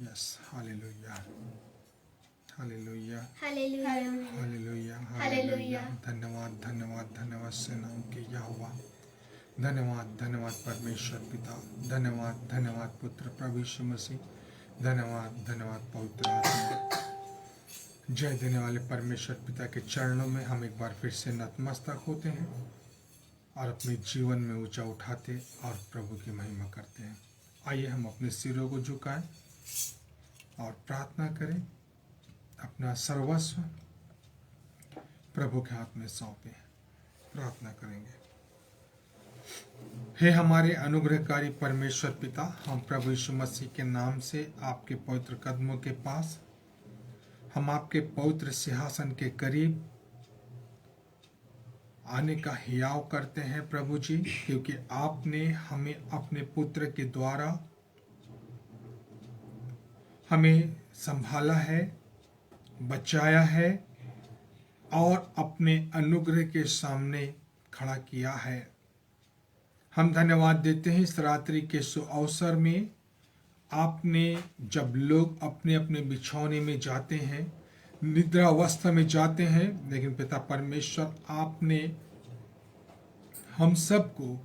Yes hallelujah hallelujah hallelujah hallelujah hallelujah hallelujah. धन्यवाद धन्यवाद धन्यवाद सेनाओं के यहोवा। धन्यवाद धन्यवाद परमेश्वर पिता। धन्यवाद धन्यवाद पुत्र प्रभु यीशु मसीह। धन्यवाद धन्यवाद पवित्र आत्मा। जय देने वाले परमेश्वर पिता के चरणों में हम एक बार फिर से नतमस्तक होते हैं और अपने जीवन में ऊंचा उठाते और प्रभु की महिमा करते हैं। आइए हम अपने सिरों को झुकाएं और प्रार्थना करें। अपना सर्वस्व प्रभु के हाथ में सौंपें। प्रार्थना करेंगे। हे हमारे अनुग्रहकारी परमेश्वर पिता, हम प्रभु यीशु मसीह के नाम से आपके पवित्र कदमों के पास, हम आपके पवित्र सिंहासन के करीब आने का हियाव करते हैं प्रभु जी, क्योंकि आपने हमें अपने पुत्र के द्वारा हमें संभाला है, बचाया है और अपने अनुग्रह के सामने खड़ा किया है। हम धन्यवाद देते हैं इस रात्रि के अवसर में। आपने जब लोग अपने अपने बिछौने में जाते हैं, निद्रा अवस्था में जाते हैं, लेकिन पिता परमेश्वर आपने हम सबको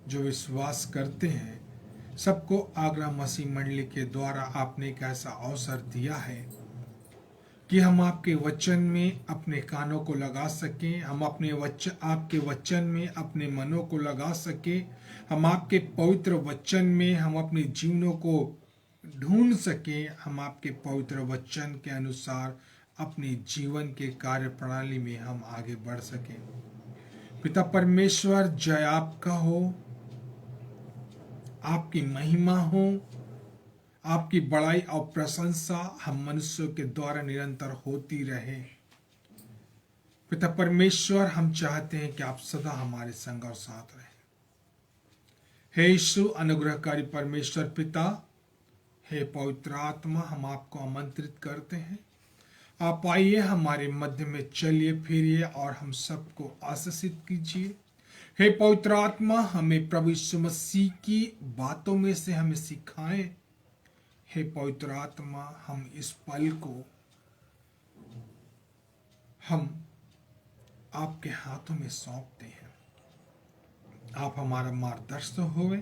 जो विश्वास करते हैं सबको आगरा मसीह मंडली के द्वारा आपने एक ऐसा अवसर दिया है कि हम आपके वचन में अपने कानों को लगा सकें, हम आपके वचन में अपने मनों को लगा सकें, हम आपके पवित्र वचन में हम अपने जीवनों को ढूंढ सकें, हम आपके पवित्र वचन के अनुसार अपने जीवन के कार्य प्रणाली में हम आगे बढ़ सकें। पिता परमेश्वर, जय आपका हो, आपकी महिमा हो, आपकी बड़ाई और प्रशंसा हम मनुष्यों के द्वारा निरंतर होती रहे। पिता परमेश्वर, हम चाहते हैं कि आप सदा हमारे संग और साथ रहें। हे यीशु अनुग्रहकारी परमेश्वर पिता, हे पवित्र आत्मा, हम आपको आमंत्रित करते हैं। आप आइए, हमारे मध्य में चलिए फिरिए और हम सबको आशीषित कीजिए। हे पवित्र आत्मा, हमें प्रभु यीशु मसीह की बातों में से हमें सिखाएं। हे पवित्र आत्मा, हम इस पल को हम आपके हाथों में सौंपते हैं। आप हमारा मार्गदर्शक होवे,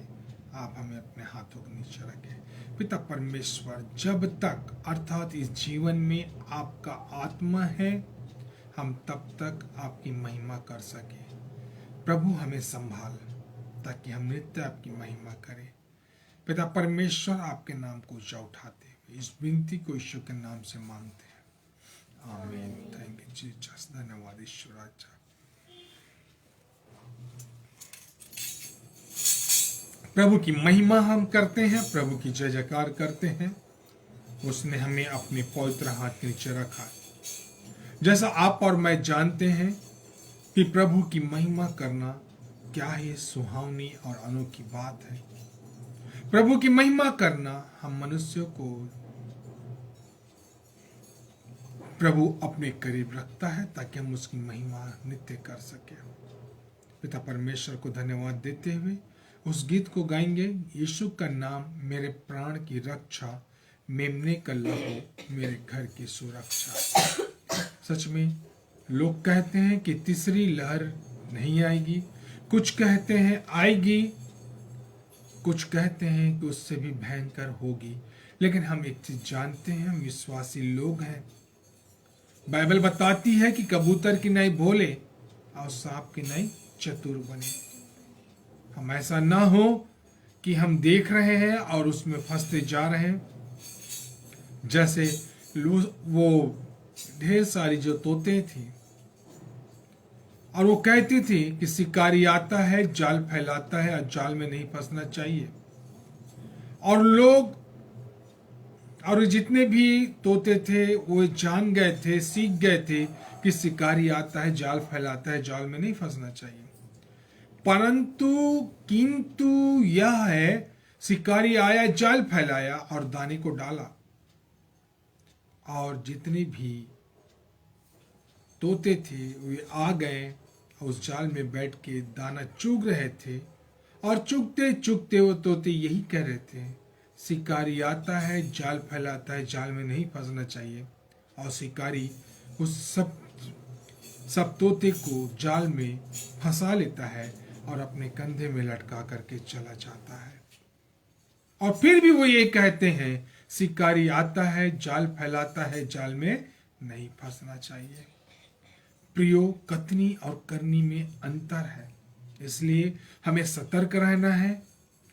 आप हमें अपने हाथों के नीचे रखें। पिता परमेश्वर, जब तक अर्थात इस जीवन में आपका आत्मा है, हम तब तक आपकी महिमा कर सके। प्रभु हमें संभाल ताकि हम नित्य आपकी महिमा करें। पिता परमेश्वर, आपके नाम को ऊंचा उठाते हुए इस विनती को ईश्वर के नाम से मांगते हैं। आमीन। Thank you Jesus. धन्यवाद ईश्वर। अच्छा, प्रभु की महिमा हम करते हैं, प्रभु की जय जयकार करते हैं। उसने हमें अपने पवित्र हाथ के नीचे रखा है। जैसा आप और मैं जानते हैं कि प्रभु की महिमा करना क्या ही सुहावनी और अनोखी बात है। प्रभु की महिमा करना हम मनुष्यों को प्रभु अपने करीब रखता है ताकि हम उसकी महिमा नित्य कर सके। पिता परमेश्वर को धन्यवाद देते हुए उस गीत को गाएंगे। यीशु का नाम मेरे प्राण की रक्षा, मेमने का लहू मेरे घर की सुरक्षा। सच में लोग कहते हैं कि तीसरी लहर नहीं आएगी, कुछ कहते हैं आएगी, कुछ कहते हैं कि उससे भी भयंकर होगी, लेकिन हम एक चीज जानते हैं, हम विश्वासी लोग हैं। बाइबल बताती है कि कबूतर की नहीं भोले और सांप की नहीं चतुर बने। हम ऐसा ना हो कि हम देख रहे हैं और उसमें फंसते जा रहे हैं। जैसे वो ढेर सारी जो तोते थी और वो कहती थी कि शिकारी आता है, जाल फैलाता है और जाल में नहीं फंसना चाहिए। और लोग और जितने भी तोते थे वो जान गए थे, सीख गए थे कि शिकारी आता है, जाल फैलाता है, जाल में नहीं फंसना चाहिए। किंतु यह है, शिकारी आया, जाल फैलाया और दाने को डाला, और जितने भी तोते थे वे आ गए उस जाल में बैठ के दाना चुग रहे थे। और चुगते चुगते वो तोते यही कह रहे थे, शिकारी आता है, जाल फैलाता है, जाल में नहीं फंसना चाहिए, और शिकारी उस सब तोते को जाल में फंसा लेता है और अपने कंधे में लटका करके चला जाता है। और फिर भी वो ये कहते हैं, शिकारी आता है, जाल फैलाता है, जाल में नहीं फंसना चाहिए। प्रियो, कथनी और करनी में अंतर है, इसलिए हमें सतर्क रहना है,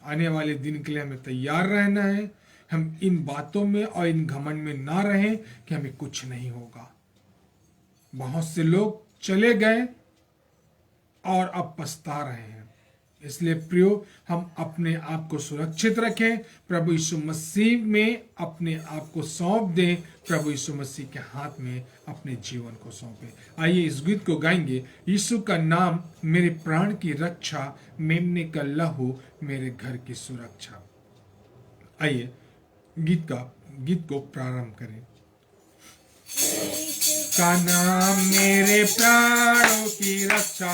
आने वाले दिन के लिए हमें तैयार रहना है। हम इन बातों में और इन घमंड में ना रहें कि हमें कुछ नहीं होगा। बहुत से लोग चले गए और अब पछता रहे हैं। इसलिए प्रियो, हम अपने आप को सुरक्षित रखें, प्रभु यीशु मसीह में अपने आप को सौंप दें, प्रभु यीशु मसीह के हाथ में अपने जीवन को सौंपें। आइए इस गीत को गाएंगे, यीशु का नाम मेरे प्राण की रक्षा, मेमने का लहू मेरे घर की सुरक्षा। आइए गीत को प्रारंभ करें। का नाम मेरे प्राणों की रक्षा,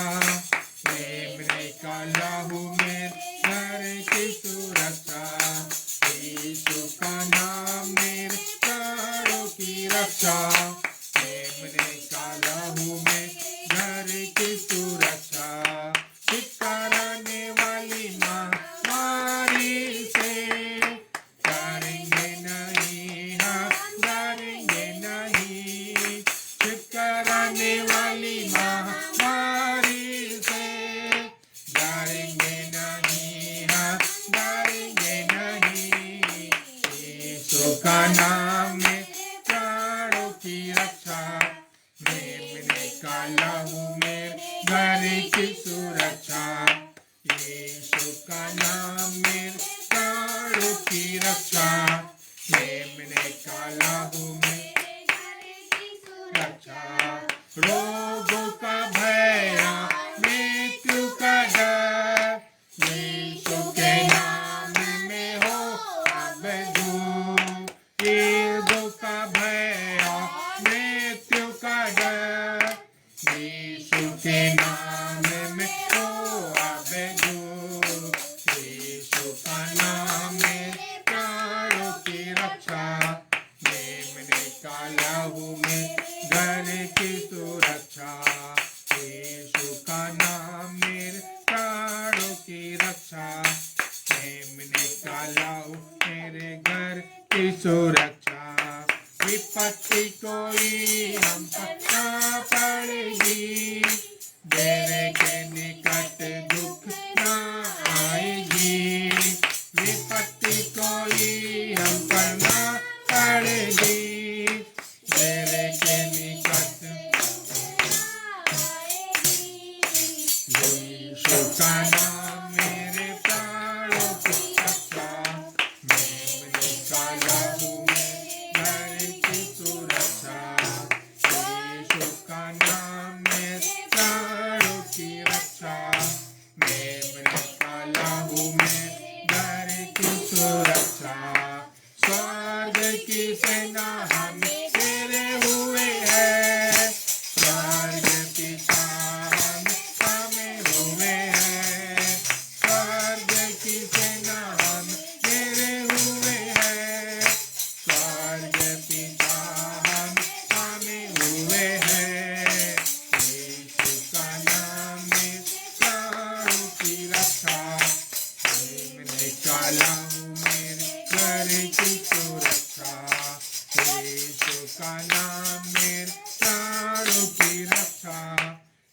मेमने का लहू मेरे घर की सुरक्षा। यीशु का नाम मेरे प्राणों की रक्षा, मेमने का लहू मेरे घर की सुरक्षा। छिटकाराने वाली महामारी से डरेंगे नहीं, हाँ डरेंगे नहीं। छिटकाराने वाली महामारी से डरेंगे नहीं, हाँ डरेंगे नहीं। यीशु का नाम में प्राणों की रक्षा, मेमने का लहू मेरे घर की सुरक्षा। यीशु का नाम मेरे प्राणों की रक्षा, मेमने का लहू मेरे घर की सुरक्षा। रोगों का भय, मृत्यु का डर, यीशु के नाम में हो अब दूर। रोगों का भय, मृत्यु का डर, यीशु के नाम में हो अब दूर। यीशु का नाम मेरे प्राणों की रक्षा, मेमने का लहू मेरे घर की सुरक्षा। यीशु का नाम मेरे प्राणों की रक्षा, मेमने का लहू मेरे घर की सुरक्षा। विपत्ति कोई हम पर ना पड़ेगी, डेरे के निकट दुख ना आएगी। विपत्ति कोई हम पर ना पड़ेगी, डेरे के निकट यीशु का नाम मेरे प्राणों की रक्षा, मेमने का लहू मेरे घर की सुरक्षा। यीशु का नाम मेरे प्राणों की रक्षा, मेमने का लहू मेरे घर की सुरक्षा। स्वर्ग की सेना हम तेरे हुए हैं, स्वर्ग पिता हम हमें हुए हैं। स्वर्ग की सेना हम तेरे हुए हैं, स्वर्ग पिता हम हमें हुए हैं। यीशु का नाम मेरे प्राणों की रक्षा, मेमने का लहू मेरे घर की सुरक्षा। यीशु का नाम मेरे प्राणों की रक्षा,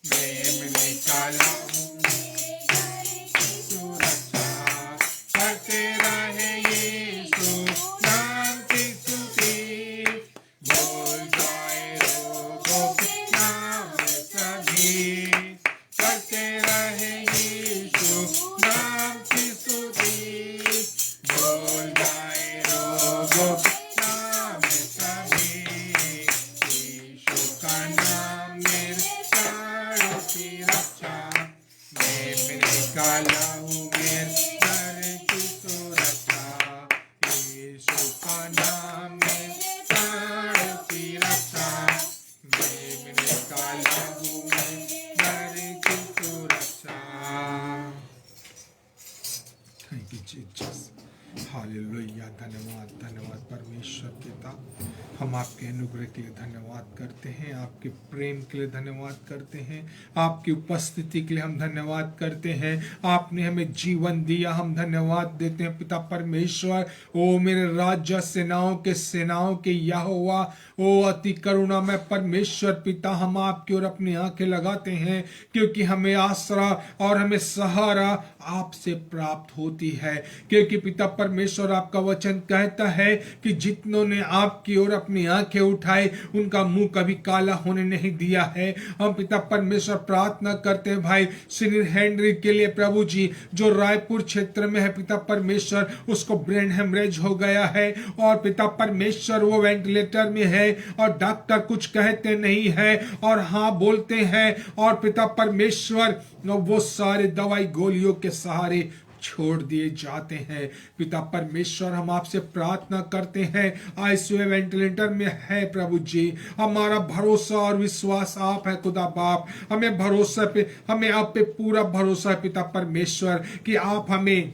मेमने का लहू मेरे घर की सुरक्षा। करते रहे यीशु नाम की स्तुति, बोल जाए रोगों के नाम सभी। करते रहे यीशु नाम की स्तुति, बोल जाए रोगों के नाम सभी। यीशु का नाम मेरे प्राणों की रक्षा, मेमने का लहू मेरे घर की सुरक्षा। यीशु का नाम मेरे प्राणों की रक्षा, मेमने का लहू मेरे घर की सुरक्षा। Thank you Jesus, hallelujah. धन्यवाद, धन्यवाद परमेश्वर पिता। हम आपके अनुग्रह के लिए धन्यवाद करते हैं, आपके प्रेम के लिए धन्यवाद करते हैं, आपकी उपस्थिति के लिए हम धन्यवाद करते हैं। आपने हमें जीवन दिया, हम धन्यवाद देते हैं पिता परमेश्वर। ओ मेरे राज्य सेनाओं के यहोवा, ओ अति करुणा में परमेश्वर पिता, हम आपकी ओर अपनी आंखें लगाते हैं, क्योंकि हमें आसरा और हमें सहारा आपसे प्राप्त होती है। क्योंकि पिता परमेश्वर आपका वचन कहता है कि जितनों ने आपकी ओर अपनी आंखें उठाए उनका मुंह कभी काला होने नहीं दिया है। हम पिता परमेश्वर प्रार्थना करते हैं भाई सुनील हेनरी के लिए प्रभु जी, जो रायपुर क्षेत्र में है पिता परमेश्वर, उसको ब्रेन हेमरेज हो गया है और पिता परमेश्वर वो वेंटिलेटर में है और डॉक्टर कुछ कहते नहीं है और हाँ बोलते हैं, और पिता परमेश्वर वो सारे दवाई गोलियों के सहारे छोड़ दिए जाते हैं। पिता परमेश्वर हम आपसे प्रार्थना करते हैं, आईसीयू वेंटिलेटर में है प्रभु जी, हमारा भरोसा और विश्वास आप है खुदा बाप। हमें भरोसा पे, हमें आप पे पूरा भरोसा है पिता परमेश्वर कि आप हमें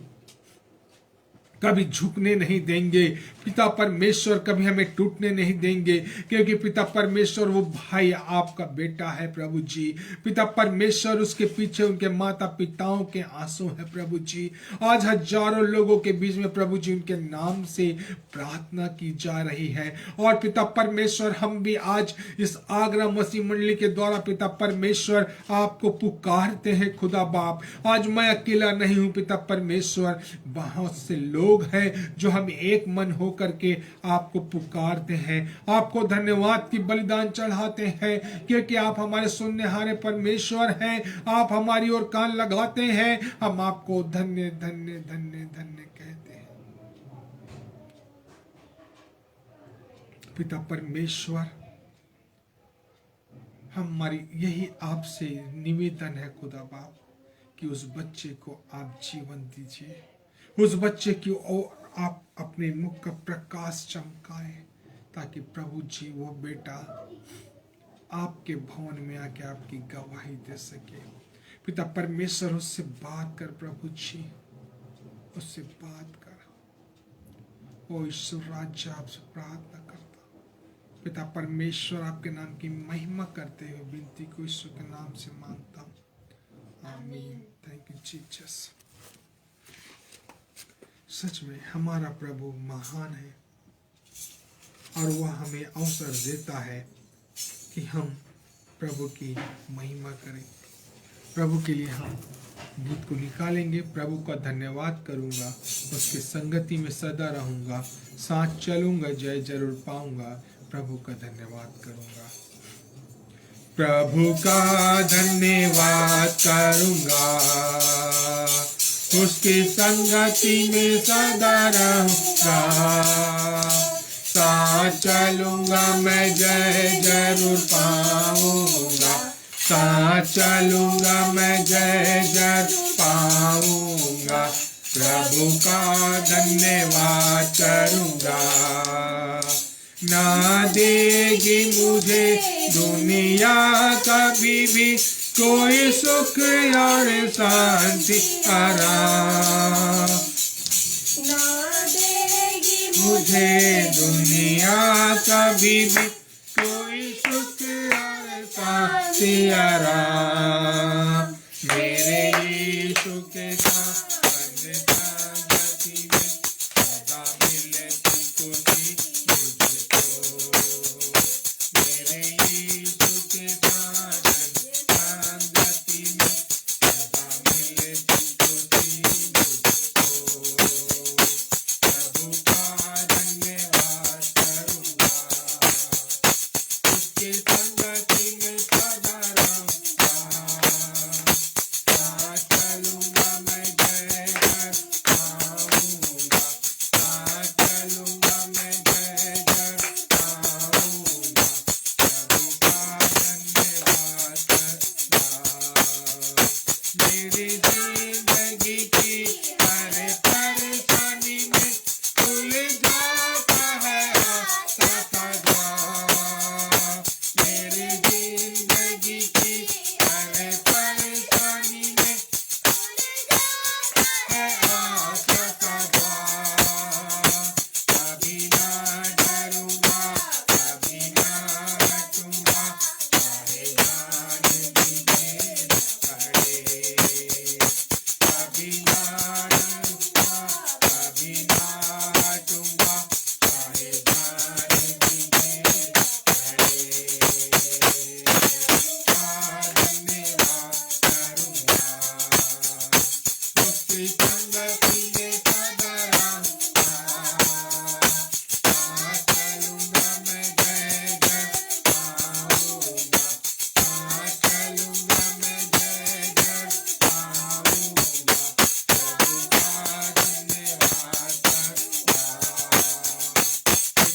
कभी झुकने नहीं देंगे पिता परमेश्वर, कभी हमें टूटने नहीं देंगे, क्योंकि पिता परमेश्वर वो भाई आपका बेटा है प्रभु जी। पिता परमेश्वर उसके पीछे उनके माता पिताओं के आंसू है प्रभु जी। आज हजारों लोगों के बीच में प्रभु जी उनके नाम से प्रार्थना की जा रही है। और पिता परमेश्वर हम भी आज इस आगरा मसीह मंडली के द्वारा पिता परमेश्वर आपको पुकारते हैं खुदा बाप। आज मैं अकेला नहीं हूं पिता परमेश्वर, बहुत से लोग हैं जो हम एक मन हो करके आपको पुकारते हैं, आपको धन्यवाद की बलिदान चढ़ाते हैं, क्योंकि आप हमारे सुनने हारे परमेश्वर हैं। आप हमारी ओर कान लगाते हैं, हम आपको धन्य धन्य धन्य धन्य कहते हैं। पिता परमेश्वर हमारी यही आपसे निवेदन है खुदा बाप कि उस बच्चे को आप जीवन दीजिए, उस बच्चे की ओर आप अपने मुख का प्रकाश चमकाएं, ताकि प्रभु जी वो बेटा आपके भवन में आके आपकी गवाही दे सके। पिता परमेश्वर उससे बात कर प्रभु जी, उससे बात कर। ओ ईश्वर राज्य आपसे प्रार्थना करता, पिता परमेश्वर आपके नाम की महिमा करते हुए विनती को ईश्वर के नाम से मांगता हूँ, आमीन। Thank you Jesus. सच में हमारा प्रभु महान है और वह हमें अवसर देता है कि हम प्रभु की महिमा करें। प्रभु के लिए हम गीत को निकालेंगे। प्रभु का धन्यवाद करूंगा, उसकी संगति में सदा रहूंगा, साथ चलूंगा, जय जरूर पाऊंगा, प्रभु का धन्यवाद करूंगा। प्रभु का धन्यवाद करूंगा, उसकी संगति में सदा रहूंगा, साथ चलूंगा मैं, जय जरूर पाऊंगा, साथ चलूंगा मैं, जय जरूर पाऊंगा, प्रभु का धन्यवाद करूंगा। ना देगी मुझे दुनिया कभी भी कोई सुख और शांति आराम, ना देगी मुझे दुनिया कभी भी कोई सुख और शांति आराम। मेरे यीशु के साथ संगति में सदा मिलेगी खुशी मुझको, मेरे यीशु के साथ संगति में सदा रहूंगा,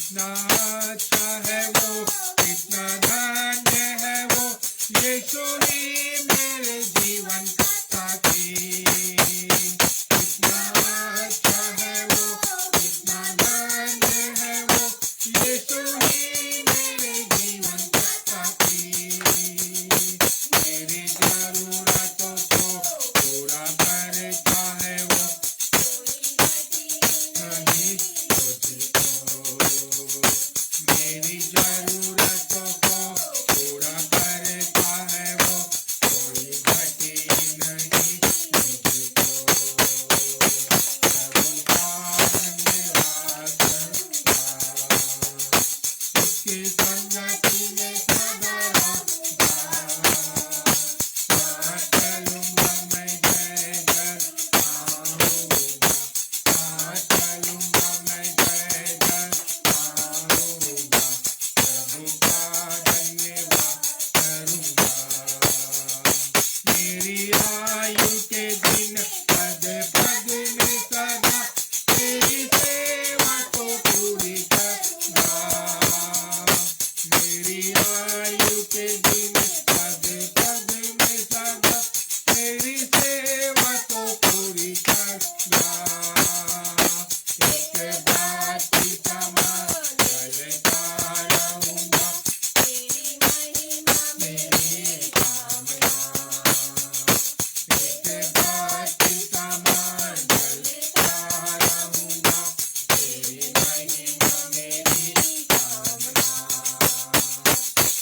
कितना अच्छा है वो, कितना धन्य है वो, यीशु ही मेरे जीवन का साथी। कितना अच्छा है वो, कितना धन्य है वो, यीशु ही मेरे जीवन का साथी। मेरी जरूरतों को पूरा करता है वो, नहीं तुझको। मेरी जरूरतों को पूरा करता है वो, कोई घटी नहीं मुझको। प्रभु का धन्यवाद करूंगा, उसकी संगति में सदा रहूंगा। साथ चलूंगा मैं जय जय आऊंगा, साथ चलूंगा मैं जय जय आऊंगा। प्रभु का धन्यवाद करूंगा। मेरी आयु के दिन पद पद में सदा तेरी सेवा को पूरी करना। मेरी आयु के दिन पद पद में सदा तेरी सेवा को पूरी करना। एक बात की समान चलता रहूंगा, मेरी कामना। एक बात की समान चलता रहूंगा, तेरी महिमा मेरी कामना।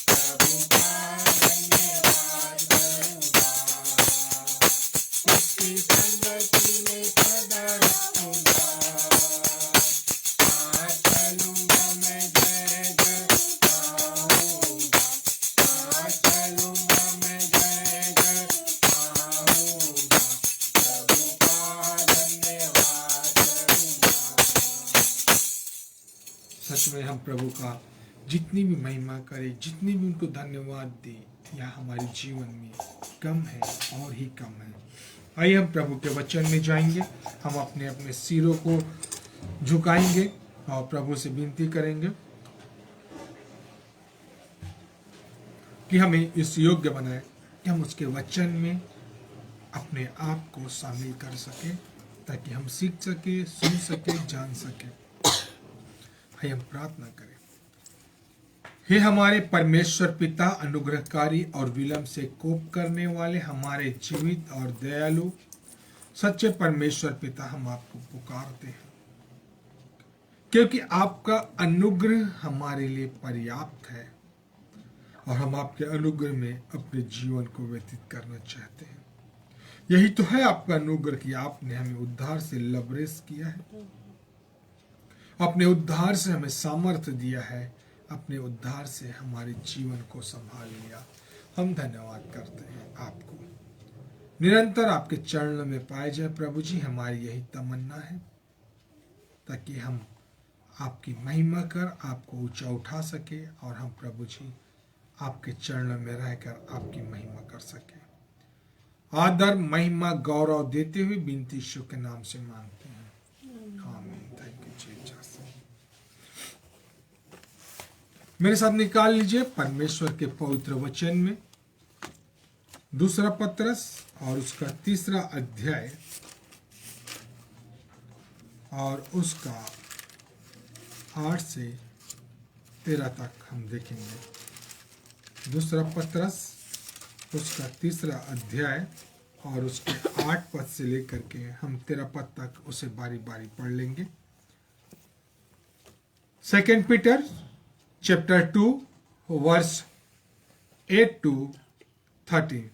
प्रभु का धन्यवाद करूंगा, उसकी संगति में सदा रहूंगा। साथ चलूंगा मैं जय जय आऊंगा, साथ चलूंगा मैं जय जय आऊंगा। प्रभु का धन्यवाद करूंगा। सच में हम प्रभु का जितनी भी महिमा करें, जितनी भी उनको धन्यवाद दें, यह हमारे जीवन में कम है और ही कम है। आइए हम प्रभु के वचन में जाएंगे। हम अपने अपने सिरों को झुकाएंगे और प्रभु से विनती करेंगे कि हमें इस योग्य बनाए कि हम उसके वचन में अपने आप को शामिल कर सके, ताकि हम सीख सके, सुन सके, जान सके। आइए हम प्रार्थना करें। हे हमारे परमेश्वर पिता, अनुग्रहकारी और विलंब से कोप करने वाले हमारे जीवित और दयालु सच्चे परमेश्वर पिता, हम आपको पुकारते हैं क्योंकि आपका अनुग्रह हमारे लिए पर्याप्त है और हम आपके अनुग्रह में अपने जीवन को व्यतीत करना चाहते हैं। यही तो है आपका अनुग्रह कि आपने हमें उद्धार से लबरेज किया है, अपने उद्धार से हमें सामर्थ्य दिया है, अपने उद्धार से हमारे जीवन को संभाल लिया। हम धन्यवाद करते हैं आपको। निरंतर आपके चरणों में पाए जाए प्रभु जी, हमारी यही तमन्ना है, ताकि हम आपकी महिमा कर आपको ऊंचा उठा सके और हम प्रभु जी आपके चरणों में रहकर आपकी महिमा कर सके। आदर, महिमा, गौरव देते हुए विनती यीशु के नाम से मांगते हैं, आमीन। Thank you Jesus. मेरे साथ निकाल लीजिए परमेश्वर के पवित्र वचन में दूसरा पत्रस और उसका 3 अध्याय और उसका 8 से 13 तक हम देखेंगे। दूसरा पत्रस उसका 3 अध्याय और उसके 8 पद से लेकर के हम 13 पद तक उसे बारी बारी पढ़ लेंगे। 2 पीटर चैप्टर 2 वर्स 8 to 13।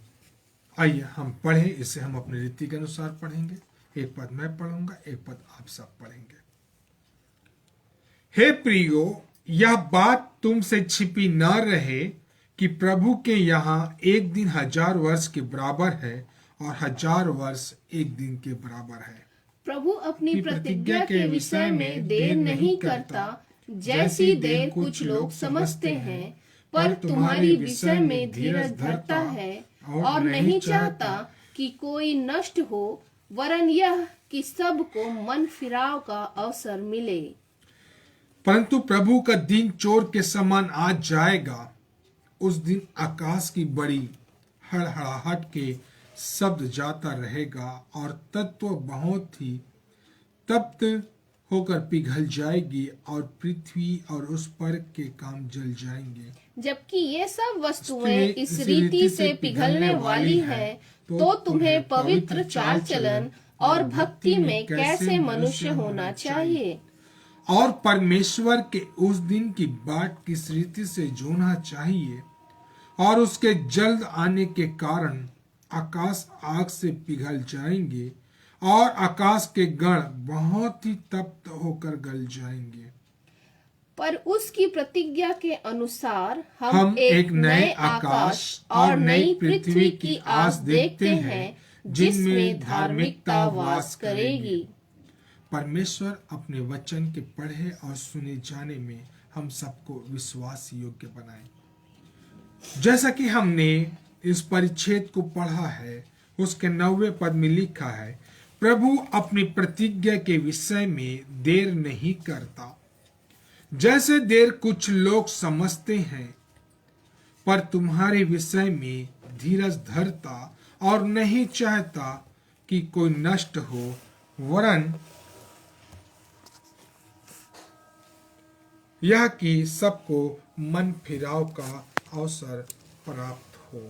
आइए हम पढ़ें, इसे हम अपनी रीति के अनुसार पढ़ेंगे। एक पद मैं पढ़ूंगा, एक पद आप सब पढ़ेंगे। हे प्रियो, यह बात तुमसे छिपी न रहे कि प्रभु के यहाँ एक दिन 1000 वर्ष के बराबर है और 1000 वर्ष एक दिन के बराबर है। प्रभु अपनी प्रतिज्ञा के विषय में देर नहीं करता, जैसी देर कुछ लोग समझते हैं, पर तुम्हारी विषय में धीरज धरता है और नहीं चाहता कि कोई नष्ट हो, वरन यह कि सबको मन फिराव का अवसर मिले। परंतु प्रभु का दिन चोर के समान आ जाएगा। उस दिन आकाश की बड़ी हड़हड़ाहट के शब्द जाता रहेगा और तत्व बहुत ही तप्त होकर पिघल जाएगी और पृथ्वी और उस पर के काम जल जाएंगे। जबकि ये सब वस्तुएं इस रीति से पिघलने वाली हैं, तो तुम्हें पवित्र चाल चलन और भक्ति में कैसे मनुष्य होना चाहिए और परमेश्वर के उस दिन की बाट किस रीति से जोना चाहिए और उसके जल्द आने के कारण आकाश आग से पिघल जाएंगे और आकाश के गण बहुत ही तप्त होकर गल जाएंगे। पर उसकी प्रतिज्ञा के अनुसार हम एक नए आकाश और नई पृथ्वी की आस देखते हैं जिनमें धार्मिकता वास करेगी। परमेश्वर अपने वचन के पढ़े और सुने जाने में हम सबको विश्वास योग्य बनाए। जैसा कि हमने इस परिच्छेद को पढ़ा है, उसके 9वें पद में लिखा है, प्रभु अपनी प्रतिज्ञा के विषय में देर नहीं करता, जैसे देर कुछ लोग समझते हैं, पर तुम्हारे विषय में धीरज धरता और नहीं चाहता कि कोई नष्ट हो, वरन यह कि सबको मन फिराव का अवसर प्राप्त हो,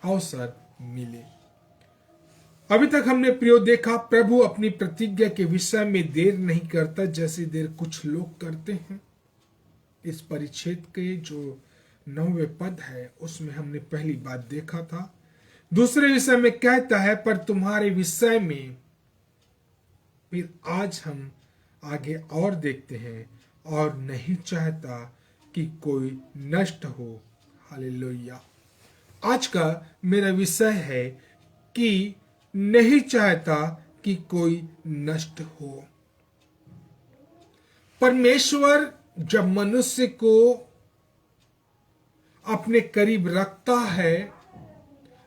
अवसर मिले। अभी तक हमने प्रियो देखा, प्रभु अपनी प्रतिज्ञा के विषय में देर नहीं करता जैसे देर कुछ लोग करते हैं। इस परिच्छेद के जो 9वें पद है उसमें हमने पहली बात देखा था। दूसरे विषय में कहता है, पर तुम्हारे विषय में। फिर आज हम आगे और देखते हैं, और नहीं चाहता कि कोई नष्ट हो। हालेलुया। आज का मेरा विषय है कि नहीं चाहता कि कोई नष्ट हो। परमेश्वर जब मनुष्य को अपने करीब रखता है,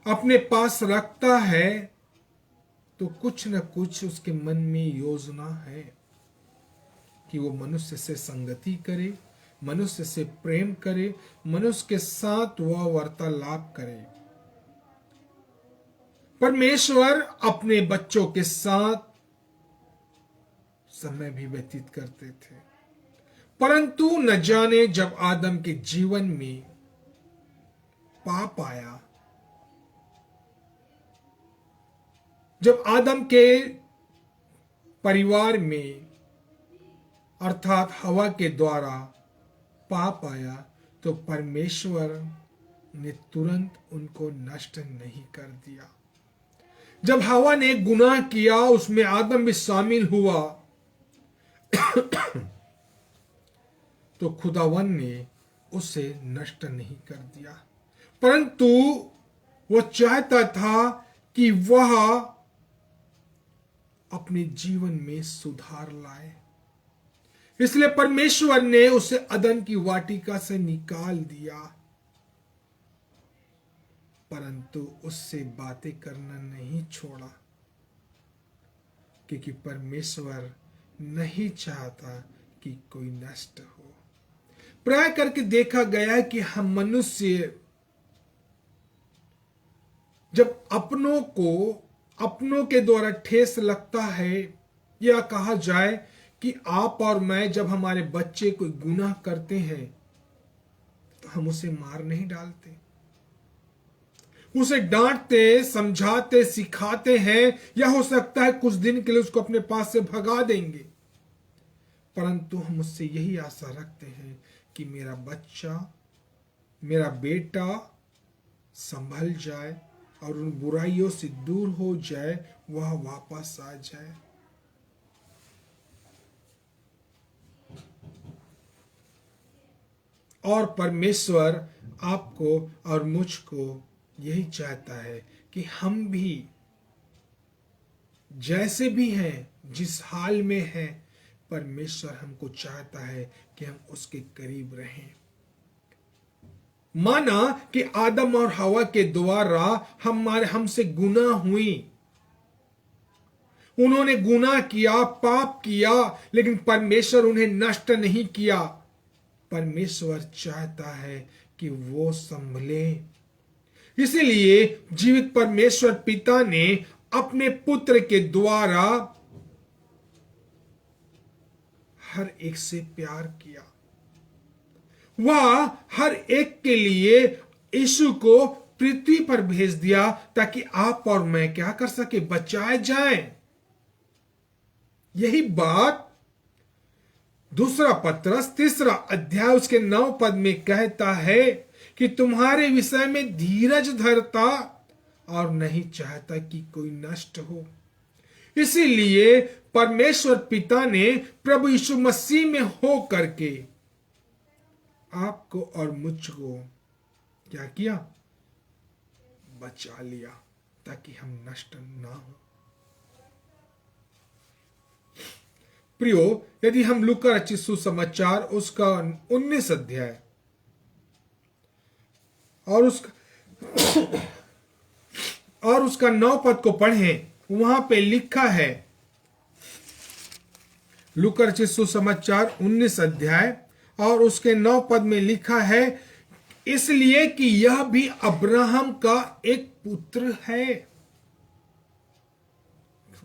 अपने पास रखता है, तो कुछ न कुछ उसके मन में योजना है कि वो मनुष्य से संगति करे, मनुष्य से प्रेम करे, मनुष्य के साथ वह वार्तालाप करे। परमेश्वर अपने बच्चों के साथ समय भी व्यतीत करते थे, परंतु न जाने जब आदम के जीवन में पाप आया, जब आदम के परिवार में अर्थात हवा के द्वारा पाप आया, तो परमेश्वर ने तुरंत उनको नष्ट नहीं कर दिया। जब हवा ने गुनाह किया, उसमें आदम भी शामिल हुआ, तो खुदावन ने उसे नष्ट नहीं कर दिया, परंतु वह चाहता था कि वह अपने जीवन में सुधार लाए। इसलिए परमेश्वर ने उसे अदन की वाटिका से निकाल दिया, परंतु उससे बातें करना नहीं छोड़ा, क्योंकि परमेश्वर नहीं चाहता कि कोई नष्ट हो। प्राय करके देखा गया है कि हम मनुष्य जब अपनों के द्वारा ठेस लगता है, या कहा जाए कि आप और मैं जब हमारे बच्चे कोई गुनाह करते हैं तो हम उसे मार नहीं डालते, उसे डांटते, समझाते, सिखाते हैं, या हो सकता है कुछ दिन के लिए उसको अपने पास से भगा देंगे, परंतु हम उससे यही आशा रखते हैं कि मेरा बच्चा, मेरा बेटा संभल जाए और उन बुराइयों से दूर हो जाए, वह वापस आ जाए। और परमेश्वर आपको और मुझको यही चाहता है कि हम भी जैसे भी हैं, जिस हाल में हैं, परमेश्वर हमको चाहता है कि हम उसके करीब रहें। माना कि आदम और हवा के द्वारा हमसे गुनाह हुई, उन्होंने गुनाह किया, पाप किया, लेकिन परमेश्वर उन्हें नष्ट नहीं किया। परमेश्वर चाहता है कि वो संभले। इसलिए जीवित परमेश्वर पिता ने अपने पुत्र के द्वारा हर एक से प्यार किया। वह हर एक के लिए यीशु को पृथ्वी पर भेज दिया ताकि आप और मैं क्या कर सके, बचाए जाएं। यही बात दूसरा पत्रस 3 अध्याय उसके 9 पद में कहता है कि तुम्हारे विषय में धीरज धरता और नहीं चाहता कि कोई नष्ट हो। इसीलिए परमेश्वर पिता ने प्रभु यीशु मसीह में हो करके आपको और मुझको क्या किया, बचा लिया ताकि हम नष्ट ना हो। प्रियो, यदि हम लूका रचित सुसमाचार उसका 19 अध्याय और उसका 9 पद को पढ़ें, वहां पे लिखा है, लूका रचित सुसमाचार 19 अध्याय और उसके 9 पद में लिखा है, इसलिए कि यह भी अब्राहम का एक पुत्र है।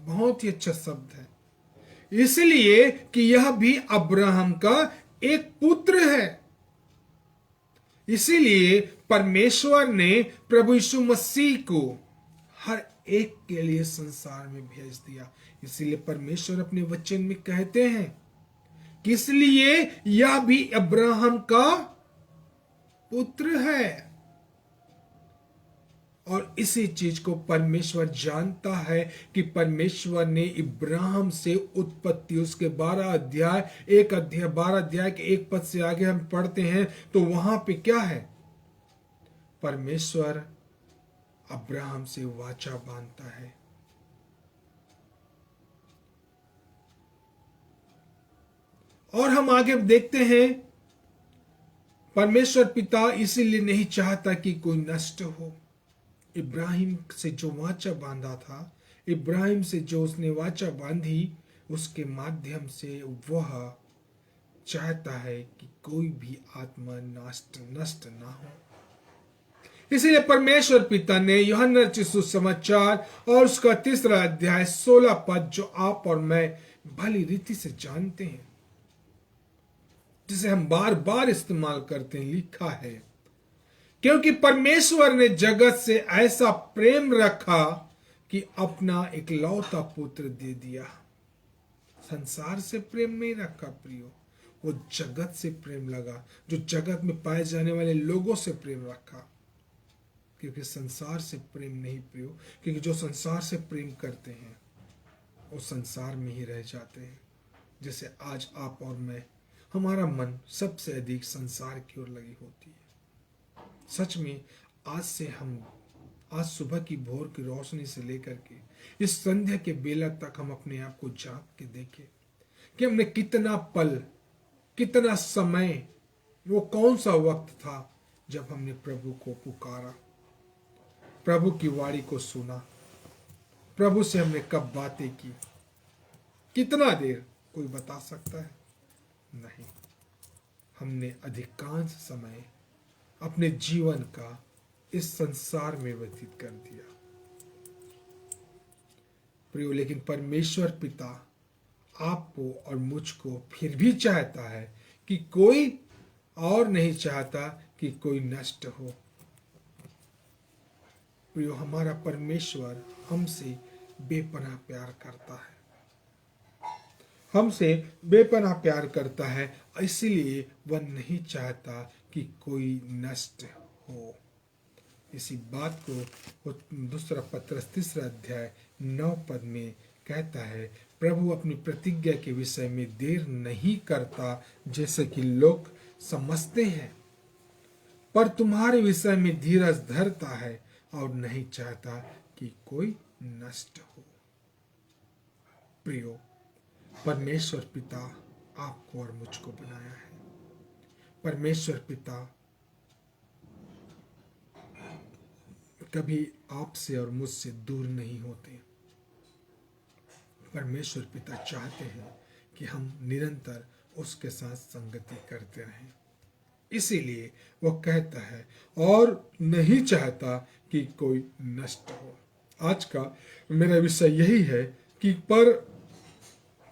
बहुत ही अच्छा शब्द है, इसलिए कि यह भी अब्राहम का एक पुत्र है। इसीलिए परमेश्वर ने प्रभु यीशु मसीह को हर एक के लिए संसार में भेज दिया। इसीलिए परमेश्वर अपने वचन में कहते हैं कि इसलिए यह भी अब्राहम का पुत्र है। और इसी चीज को परमेश्वर जानता है कि परमेश्वर ने इब्राहिम से उत्पत्ति उसके 12 अध्याय 12 अध्याय के 1 पद से आगे हम पढ़ते हैं तो वहां पे क्या है, परमेश्वर अब्राहम से वाचा बांधता है। और हम आगे देखते हैं, परमेश्वर पिता इसीलिए नहीं चाहता कि कोई नष्ट हो। इब्राहिम से जो वाचा बांधा था, इब्राहिम से जो उसने वाचा बांधी, उसके माध्यम से वह चाहता है कि कोई भी आत्मा नष्ट ना हो। इसीलिए परमेश्वर पिता ने यूहन्ना रचित सुसमाचार और उसका 3 अध्याय 16 पद, जो आप और मैं भली रीति से जानते हैं, जिसे हम बार बार इस्तेमाल करते हैं, लिखा है, क्योंकि परमेश्वर ने जगत से ऐसा प्रेम रखा कि अपना इकलौता पुत्र दे दिया। संसार से प्रेम नहीं रखा प्रियो, वो जगत से प्रेम लगा, जो जगत में पाए जाने वाले लोगों से प्रेम रखा। क्योंकि संसार से प्रेम नहीं प्रियो, क्योंकि जो संसार से प्रेम करते हैं वो संसार में ही रह जाते हैं। जैसे आज आप और मैं, हमारा मन सबसे अधिक संसार की ओर लगी होती है। सच में आज सुबह की भोर की रोशनी से लेकर के इस संध्या के बेला तक हम अपने आप को झांक के देखें कि हमने कितना पल, कितना समय, वो कौन सा वक्त था जब हमने प्रभु को पुकारा, प्रभु की वाणी को सुना, प्रभु से हमने कब बातें की, कितना देर, कोई बता सकता है? नहीं। हमने अधिकांश समय अपने जीवन का इस संसार में व्यतीत कर दिया प्रियो। लेकिन परमेश्वर पिता आपको और मुझको फिर भी चाहता है कि कोई और नहीं चाहता कि कोई नष्ट हो। प्रियो, हमारा परमेश्वर हमसे बेपनाह प्यार करता है, हमसे बेपनाह प्यार करता है, इसलिए वह नहीं चाहता कि कोई नष्ट हो। इसी बात को दूसरा पत्रस 3 अध्याय 9 पद में कहता है, प्रभु अपनी प्रतिज्ञा के विषय में देर नहीं करता जैसे कि लोग समझते हैं, पर तुम्हारे विषय में धीरज धरता है और नहीं चाहता कि कोई नष्ट हो। प्रियो, परमेश्वर पिता आपको और मुझको बनाया है। परमेश्वर पिता कभी आपसे और मुझसे दूर नहीं होते। परमेश्वर पिता चाहते हैं कि हम निरंतर उसके साथ संगति करते रहें। इसीलिए वह कहता है और नहीं चाहता कि कोई नष्ट हो। आज का मेरा विषय यही है कि पर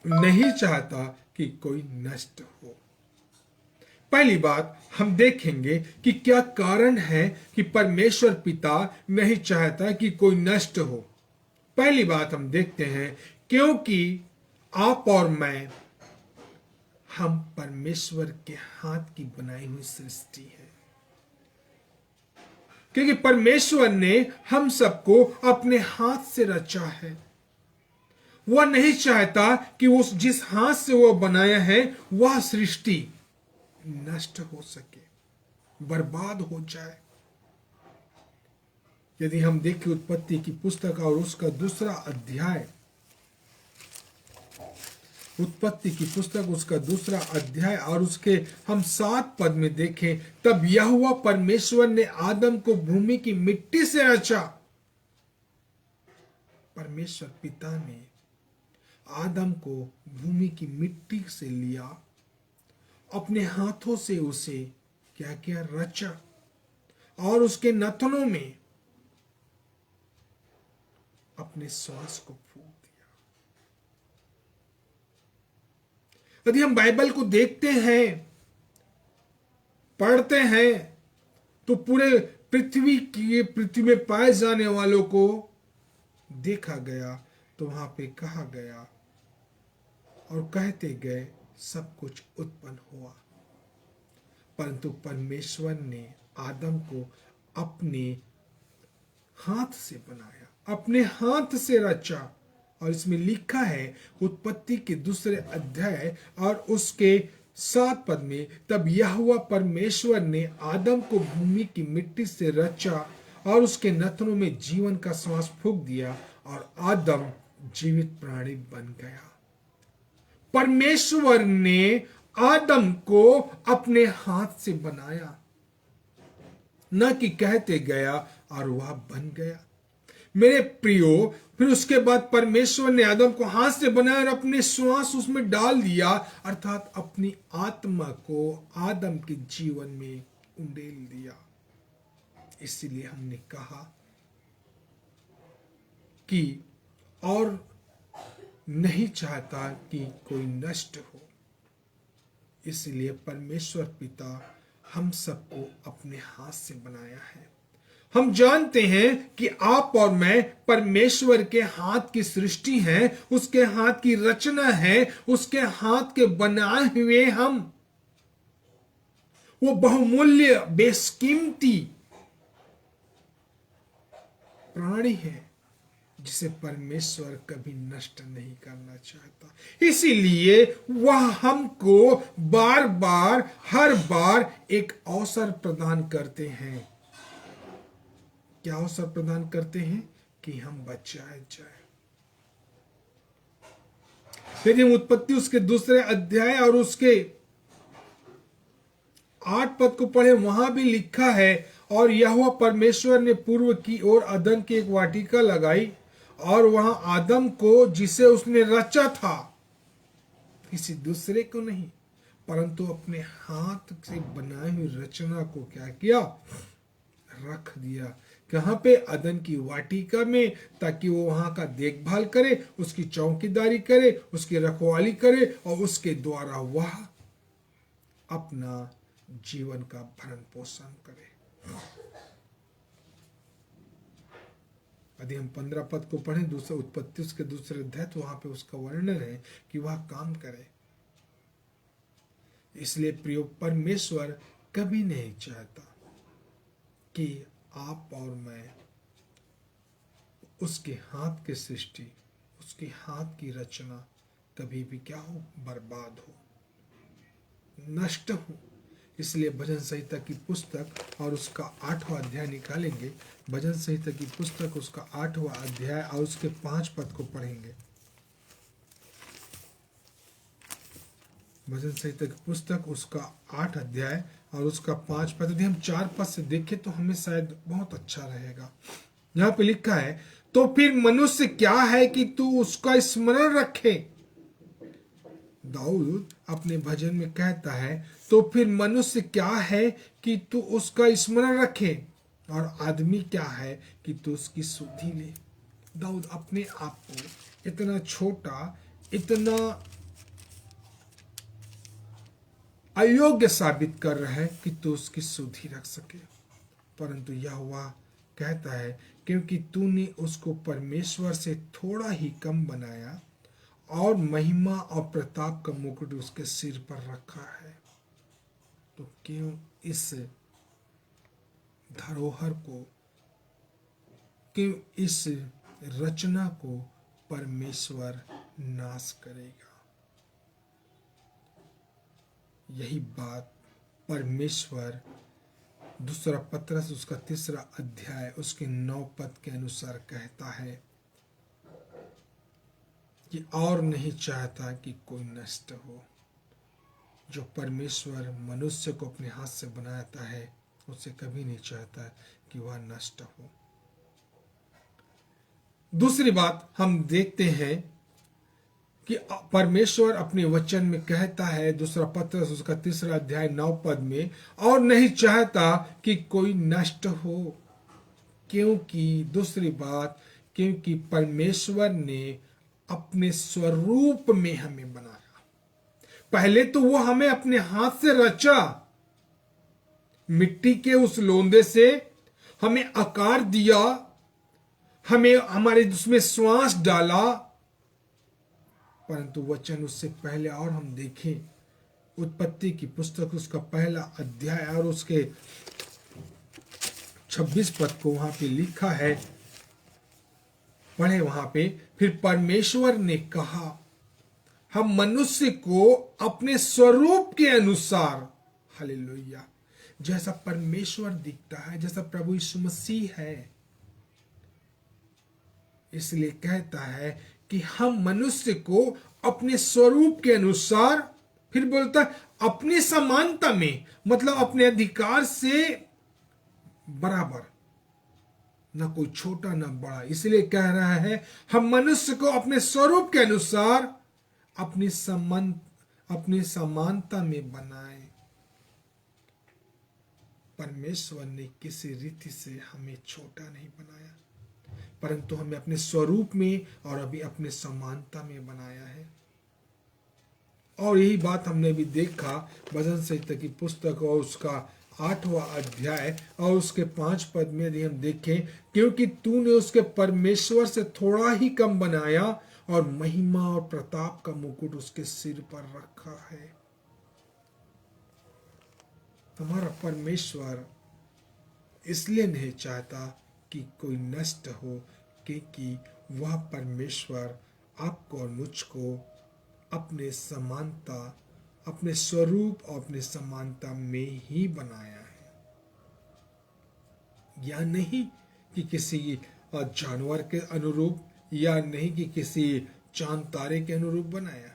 नहीं चाहता कि कोई नष्ट हो। पहली बात हम देखेंगे कि क्या कारण है कि परमेश्वर पिता नहीं चाहता कि कोई नष्ट हो। पहली बात हम देखते हैं क्योंकि आप और मैं हम परमेश्वर के हाथ की बनाई हुई सृष्टि है। क्योंकि परमेश्वर ने हम सबको अपने हाथ से रचा है। वह नहीं चाहता कि उस जिस हाथ से वह बनाया है वह सृष्टि नष्ट हो सके, बर्बाद हो जाए। यदि हम देखें उत्पत्ति की पुस्तक और उसका दूसरा अध्याय, उत्पत्ति की पुस्तक उसका दूसरा अध्याय और उसके हम 7 पद में देखें, तब यहोवा परमेश्वर ने आदम को भूमि की मिट्टी से रचा। परमेश्वर पिता ने आदम को भूमि की मिट्टी से लिया, अपने हाथों से उसे क्या किया, रचा और उसके नथनों में अपने श्वास को फूंक दिया। यदि हम बाइबल को देखते हैं, पढ़ते हैं, तो पूरे पृथ्वी में पाए जाने वालों को देखा गया, तो वहां पे कहा गया और कहते गए सब कुछ उत्पन्न हुआ। परंतु परमेश्वर ने आदम को अपने हाथ से बनाया, अपने हाथ से रचा। और इसमें लिखा है उत्पत्ति के दूसरे अध्याय और उसके 7 पद में, तब यहोवा परमेश्वर ने आदम को भूमि की मिट्टी से रचा और उसके नथनों में जीवन का श्वास फूंक दिया और आदम जीवित प्राणी बन गया। परमेश्वर ने आदम को अपने हाथ से बनाया, न कि कहते गया और वह बन गया। मेरे प्रियो, फिर उसके बाद परमेश्वर ने आदम को हाथ से बनाया और अपने श्वास उसमें डाल दिया, अर्थात अपनी आत्मा को आदम के जीवन में उंडेल दिया। इसीलिए हमने कहा कि और नहीं चाहता कि कोई नष्ट हो। इसलिए परमेश्वर पिता हम सबको अपने हाथ से बनाया है। हम जानते हैं कि आप और मैं परमेश्वर के हाथ की सृष्टि हैं, उसके हाथ की रचना है, उसके हाथ के बनाए हुए हम। वो बहुमूल्य बेशकीमती प्राणी है जिसे परमेश्वर कभी नष्ट नहीं करना चाहता। इसीलिए वह हमको बार बार हर बार एक अवसर प्रदान करते हैं। क्या अवसर प्रदान करते हैं? कि हम बचाए जाए। यदि हम उत्पत्ति उसके दूसरे अध्याय और उसके 8 पद को पढ़े, वहां भी लिखा है, और यहोवा परमेश्वर ने पूर्व की ओर अदन की एक वाटिका लगाई और वहां आदम को जिसे उसने रचा था, किसी दूसरे को नहीं परंतु अपने हाथ से बनाई हुई रचना को क्या किया, रख दिया। कहां पे? अदन की वाटिका में, ताकि वो वहां का देखभाल करे, उसकी चौकीदारी करे, उसकी रखवाली करे और उसके द्वारा वह अपना जीवन का भरण पोषण करे। यदि हम 15 पद को पढ़ें, दूसरा उत्पत्ति उसके दूसरे अध्याय, तो वहां पे उसका वर्णन है कि वह काम करे। इसलिए प्रियो, परमेश्वर कभी नहीं चाहता कि आप और मैं उसके हाथ की सृष्टि, उसके हाथ की रचना कभी भी क्या हो, बर्बाद हो, नष्ट हो। इसलिए भजन संहिता की पुस्तक और उसका 8वां अध्याय निकालेंगे। भजन संहिता की पुस्तक उसका 8वां अध्याय और उसके 5 पद को पढ़ेंगे। भजन संहिता की पुस्तक उसका 8 अध्याय और उसका 5 पद। यदि हम 4 पद से देखें तो हमें शायद बहुत अच्छा रहेगा। यहां पे लिखा है, तो फिर मनुष्य क्या है कि तू उसका स्मरण रखे। दाऊद अपने भजन में कहता है, तो फिर मनुष्य क्या है कि तू उसका स्मरण रखे, और आदमी क्या है कि तू उसकी सुधि ले। दाऊद अपने आप को इतना छोटा, इतना अयोग्य साबित कर रहा है कि तू उसकी सुधि रख सके, परंतु यहोवा कहता है, क्योंकि तूने उसको परमेश्वर से थोड़ा ही कम बनाया और महिमा और प्रताप का मुकुट उसके सिर पर रखा है, तो क्यों इस धरोहर को, क्यों इस रचना को परमेश्वर नाश करेगा। यही बात परमेश्वर दूसरा पत्रस उसका 3 अध्याय उसके 9 पद के अनुसार कहता है कि और नहीं चाहता कि कोई नष्ट हो। जो परमेश्वर मनुष्य को अपने हाथ से बनाता है, उसे कभी नहीं चाहता कि वह नष्ट हो। दूसरी बात हम देखते हैं कि परमेश्वर अपने वचन में कहता है, दूसरा पत्रस उसका 3 अध्याय 9 पद में, और नहीं चाहता कि कोई नष्ट हो। क्योंकि दूसरी बात, क्योंकि परमेश्वर ने अपने स्वरूप में हमें बनाया। पहले तो वो हमें अपने हाथ से रचा, मिट्टी के उस लोंदे से हमें आकार दिया, हमें हमारे उसमें श्वास डाला। परंतु वचन उससे पहले और हम देखें उत्पत्ति की पुस्तक उसका 1 अध्याय और उसके 26 पद को वहां पे लिखा है, पढ़े वहां पे, फिर परमेश्वर ने कहा, हम मनुष्य को अपने स्वरूप के अनुसार, हालेलुया, जैसा परमेश्वर दिखता है, जैसा प्रभु यीशु मसीह है, इसलिए कहता है कि हम मनुष्य को अपने स्वरूप के अनुसार, फिर बोलता है अपनी समानता में, मतलब अपने अधिकार से बराबर, ना कोई छोटा ना बड़ा। इसलिए कह रहा है हम मनुष्य को अपने स्वरूप के अनुसार अपनी समानता में बनाए। परमेश्वर ने किसी रीति से हमें छोटा नहीं बनाया, परंतु हमें अपने स्वरूप में और अभी अपने समानता में बनाया है। और यही बात हमने भी देखा भजन संहिता की पुस्तक और उसका 8वां अध्याय और उसके 5 पद में यदि हम देखें, क्योंकि तूने उसके परमेश्वर से थोड़ा ही कम बनाया और महिमा और प्रताप का मुकुट उसके सिर पर रखा है। हमारा परमेश्वर इसलिए नहीं चाहता कि कोई नष्ट हो, क्योंकि वह परमेश्वर आपको और मुझको अपने समानता, अपने स्वरूप और अपने समानता में ही बनाया है। या नहीं कि किसी जानवर के अनुरूप, या नहीं कि किसी चांद तारे के अनुरूप बनाया,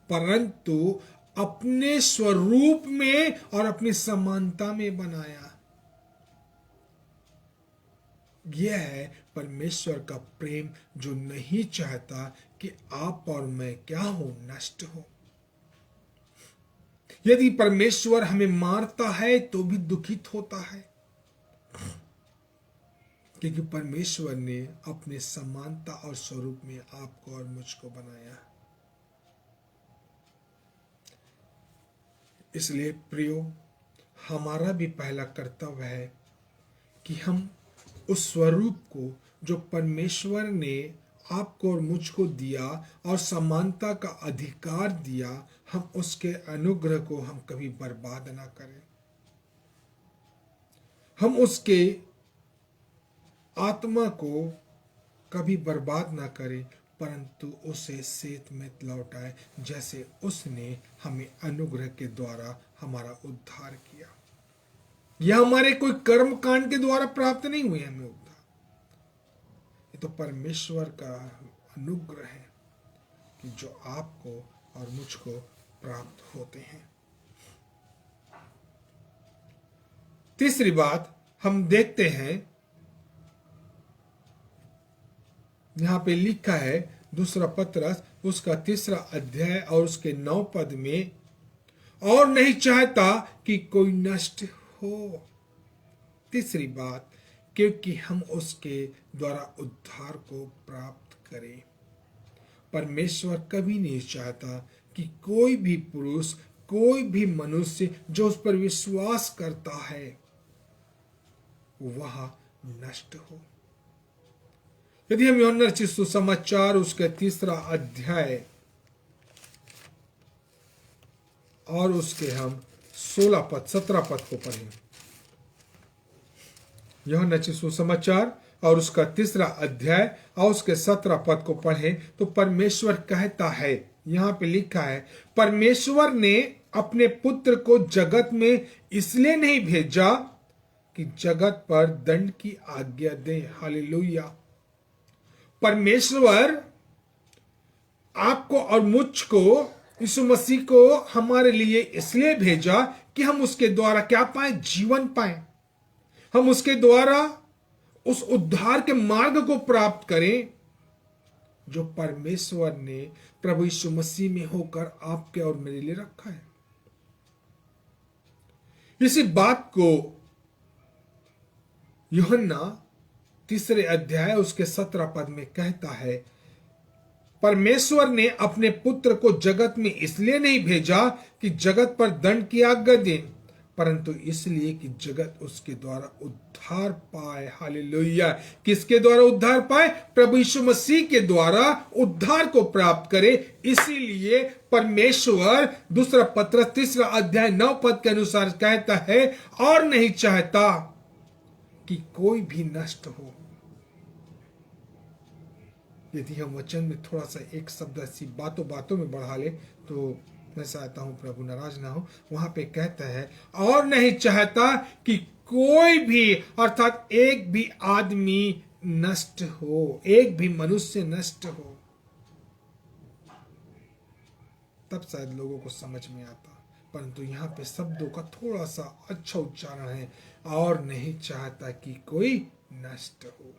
परंतु अपने स्वरूप में और अपनी समानता में बनाया। यह है परमेश्वर का प्रेम, जो नहीं चाहता कि आप और मैं क्या हो, नष्ट हो। यदि परमेश्वर हमें मारता है तो भी दुखित होता है, क्योंकि परमेश्वर ने अपने समानता और स्वरूप में आपको और मुझको बनाया। इसलिए प्रियो, हमारा भी पहला कर्तव्य है कि हम उस स्वरूप को जो परमेश्वर ने आपको और मुझको दिया और समानता का अधिकार दिया, हम उसके अनुग्रह को हम कभी बर्बाद ना करें। हम उसके आत्मा को कभी बर्बाद ना करें, परंतु उसे सेत में लौटाए, जैसे उसने हमें अनुग्रह के द्वारा हमारा उद्धार किया। यह हमारे कोई कर्म कांड के द्वारा प्राप्त नहीं हुए हमें उद्धार, ये तो परमेश्वर का अनुग्रह है कि जो आपको और मुझको प्राप्त होते हैं। तीसरी बात हम देखते हैं यहाँ पे लिखा है दूसरा पत्रस उसका 3 अध्याय और उसके 9 पद में, और नहीं चाहता कि कोई नष्ट हो। तीसरी बात, क्योंकि हम उसके द्वारा उद्धार को प्राप्त करें। परमेश्वर कभी नहीं चाहता कि कोई भी पुरुष, कोई भी मनुष्य जो उस पर विश्वास करता है वह नष्ट हो। यदि हम यूहन्ना रचित सुसमाचार उसके 3 अध्याय और उसके हम 16 पद 17 पद को पढ़ें, यूहन्ना रचित सुसमाचार और उसका 3 अध्याय और उसके 17 पद को पढ़ें तो परमेश्वर कहता है, यहां पे लिखा है, परमेश्वर ने अपने पुत्र को जगत में इसलिए नहीं भेजा कि जगत पर दंड की आज्ञा दे। हालेलुया। परमेश्वर आपको और मुझको, यीशु मसीह को हमारे लिए इसलिए भेजा कि हम उसके द्वारा क्या पाए? जीवन पाए। हम उसके द्वारा उस उद्धार के मार्ग को प्राप्त करें जो परमेश्वर ने प्रभु यीशु मसीह में होकर आपके और मेरे लिए रखा है। इसी बात को यूहन्ना 3 अध्याय उसके 17 पद में कहता है, परमेश्वर ने अपने पुत्र को जगत में इसलिए नहीं भेजा कि जगत पर दंड की आज्ञा दे, परंतु इसलिए कि जगत उसके द्वारा उद्धार पाए। हालेलुया। किसके द्वारा उद्धार पाए? प्रभु यीशु मसीह के द्वारा उद्धार को प्राप्त करे। इसीलिए परमेश्वर दूसरा पत्रस 3 अध्याय 9 पद के अनुसार कहता है, और नहीं चाहता कि कोई भी नष्ट हो। यदि हम वचन में थोड़ा सा एक शब्द ऐसी बातों बातों में बढ़ा ले तो मैं चाहता हूं प्रभु नाराज ना हो। वहां पे कहता है, और नहीं चाहता कि कोई भी, अर्थात एक भी आदमी नष्ट हो, एक भी मनुष्य नष्ट हो। तब शायद लोगों को समझ में आता, परंतु यहाँ पे शब्दों का थोड़ा सा अच्छा उच्चारण है, और नहीं चाहता कि कोई नष्ट हो।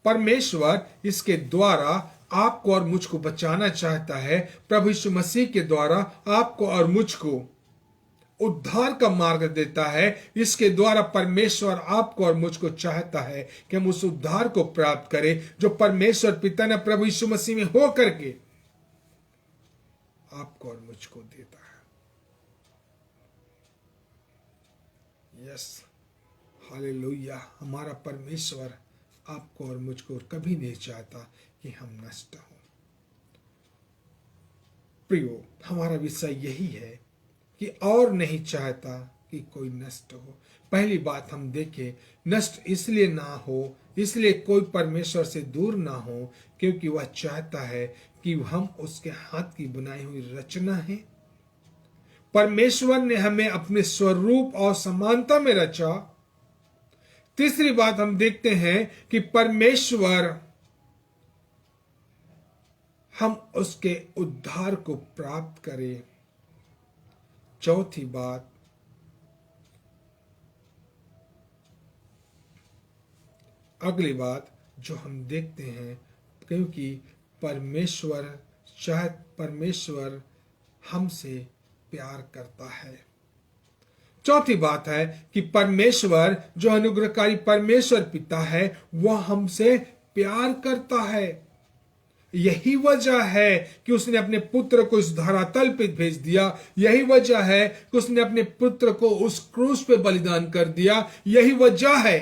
परमेश्वर इसके द्वारा आपको और मुझको बचाना चाहता है। प्रभु यीशु मसीह के द्वारा आपको और मुझको उद्धार का मार्ग देता है। इसके द्वारा परमेश्वर आपको और मुझको चाहता है कि हम उस उद्धार को प्राप्त करें जो परमेश्वर पिता ने प्रभु यीशु मसीह में हो करके आपको और मुझको देता है। Yes, hallelujah. हमारा परमेश्वर आपको और मुझको कभी नहीं चाहता कि हम नष्ट हो। प्रियो, हमारा विषय यही है कि और नहीं चाहता कि कोई नष्ट हो। पहली बात हम देखें, नष्ट इसलिए ना हो, इसलिए कोई परमेश्वर से दूर ना हो, क्योंकि वह चाहता है कि हम उसके हाथ की बनाई हुई रचना है। परमेश्वर ने हमें अपने स्वरूप और समानता में रचा। तीसरी बात हम देखते हैं कि परमेश्वर हम उसके उद्धार को प्राप्त करें। चौथी बात, अगली बात जो हम देखते हैं, क्योंकि परमेश्वर हमसे प्यार करता है। चौथी बात है कि परमेश्वर जो अनुग्रहकारी परमेश्वर पिता है वह हमसे प्यार करता है। यही वजह है कि उसने अपने पुत्र को इस धरातल पे भेज दिया। यही वजह है कि उसने अपने पुत्र को उस क्रूस पे बलिदान कर दिया। यही वजह है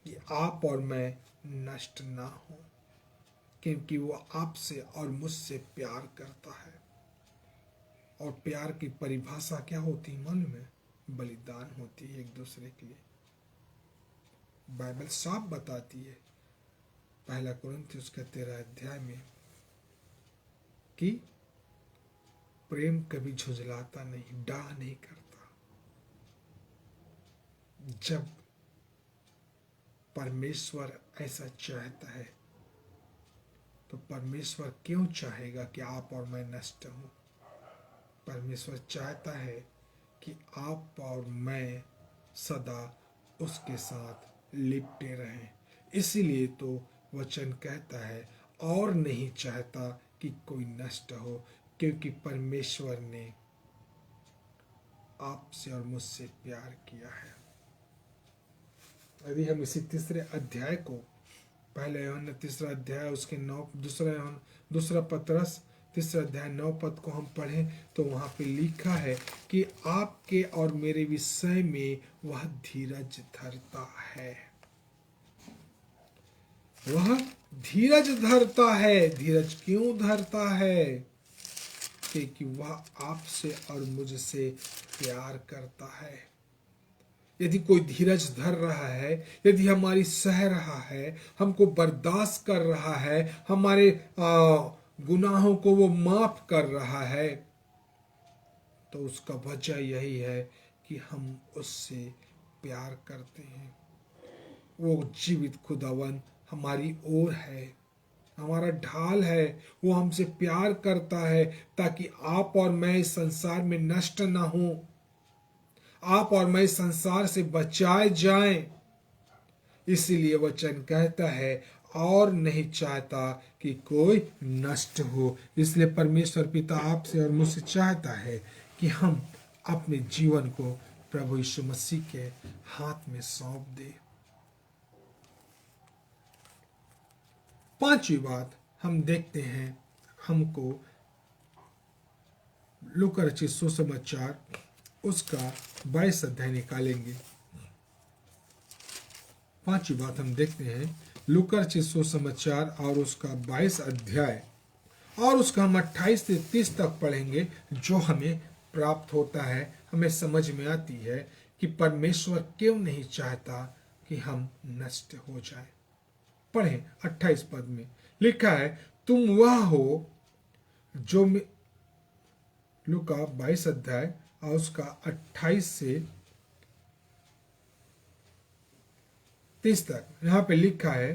कि आप और मैं नष्ट ना हो, क्योंकि वो आपसे और मुझसे प्यार करता है। और प्यार की परिभाषा क्या होती है मालूम है? बलिदान होती है एक दूसरे के लिए। बाइबल साफ बताती है 1 कुरिन्थियों के 13 अध्याय में कि प्रेम कभी झुंझलाता नहीं, डाह नहीं करता। जब परमेश्वर ऐसा चाहता है तो परमेश्वर क्यों चाहेगा कि आप और मैं नष्ट हों? परमेश्वर चाहता है कि आप और मैं सदा उसके साथ लिपटे रहें। इसीलिए तो वचन कहता है और नहीं चाहता कि कोई नष्ट हो, क्योंकि परमेश्वर ने आपसे और मुझसे प्यार किया है। यदि हम इसी तीसरे अध्याय को, पहले यूहन्ना तीसरा अध्याय उसके 9, दूसरा पतरस तीसरा अध्याय 9 पद को हम पढ़ें तो वहां पे लिखा है कि आपके और मेरे विषय में वह धीरज धरता है। वह धीरज धरता है। धीरज क्यों धरता है? क्योंकि वह आपसे और मुझसे प्यार करता है। यदि कोई धीरज धर रहा है, यदि हमारी सह रहा है, हमको बर्दाश्त कर रहा है, हमारे गुनाहों को वो माफ कर रहा है, तो उसका वजह यही है कि हम उससे प्यार करते हैं। वो जीवित खुदावन हमारी ओर है, हमारा ढाल है। वो हमसे प्यार करता है ताकि आप और मैं इस संसार में नष्ट ना हो, आप और मैं इस संसार से बचाए जाएं। इसीलिए वचन कहता है और नहीं चाहता कि कोई नष्ट हो। इसलिए परमेश्वर पिता आपसे और मुझसे चाहता है कि हम अपने जीवन को प्रभु यीशु मसीह के हाथ में सौंप दें। पांचवी बात हम देखते हैं, हमको लूका रचित सुसमाचार उसका 22 अध्याय निकालेंगे। पांचवी बात हम देखते हैं लूका रचित सुसमाचार और उसका 22 अध्याय और उसका हम 28 से 30 तक पढ़ेंगे। जो हमें प्राप्त होता है, हमें समझ में आती है कि परमेश्वर क्यों नहीं चाहता कि हम नष्ट हो जाएं। पढ़ें 28 पद में लिखा है, तुम वह हो जो लूका 22 अध्याय और उसका 28 से 30 तक यहाँ पे लिखा है,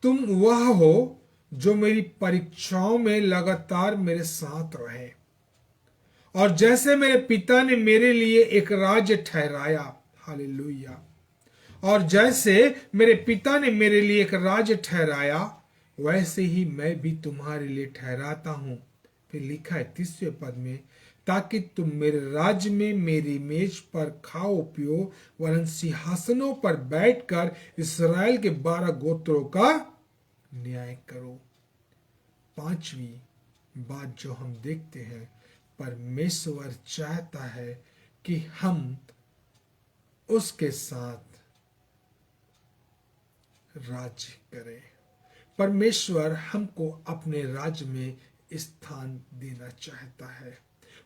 तुम वह हो जो मेरी परीक्षाओं में लगातार मेरे साथ रहे, और जैसे मेरे पिता ने मेरे लिए एक राज्य ठहराया, हालेलुया, और जैसे मेरे पिता ने मेरे लिए एक राज्य ठहराया, वैसे ही मैं भी तुम्हारे लिए ठहराता हूं। फिर लिखा है 30वें पद में, ताकि तुम मेरे राज्य में मेरी मेज पर खाओ पियो, वरन सिंहासनों पर बैठकर इस्राएल के 12 गोत्रों का न्याय करो। पांचवी बात जो हम देखते हैं, परमेश्वर चाहता है कि हम उसके साथ राज्य करें। परमेश्वर हमको अपने राज्य में स्थान देना चाहता है।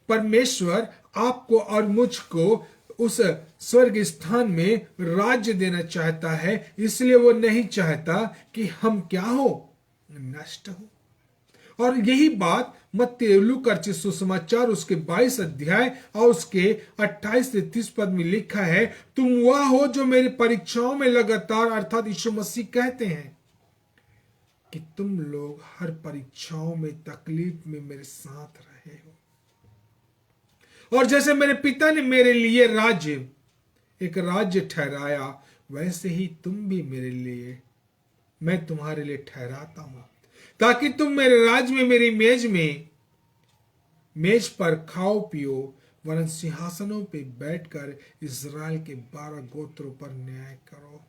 परमेश्वर आपको और मुझको उस स्वर्ग स्थान में राज्य देना चाहता है। इसलिए वो नहीं चाहता कि हम क्या हो, नष्ट हो। और यही बात मत्ती लूका रचित सुसमाचार उसके 22 अध्याय और उसके 28 से 30 पद में लिखा है, तुम वह हो जो मेरी परीक्षाओं में लगातार, अर्थात यीशु मसीह कहते हैं कि तुम लोग हर परीक्षाओं में, तकलीफ में मेरे साथ रहे हो, और जैसे मेरे पिता ने मेरे लिए एक राज्य ठहराया, वैसे ही तुम भी मेरे लिए, मैं तुम्हारे लिए ठहराता हूं, ताकि तुम मेरे राज्य में मेरी मेज पर खाओ पियो, वरन सिंहासनों पे बैठकर इस्राएल के 12 गोत्रों पर न्याय करो।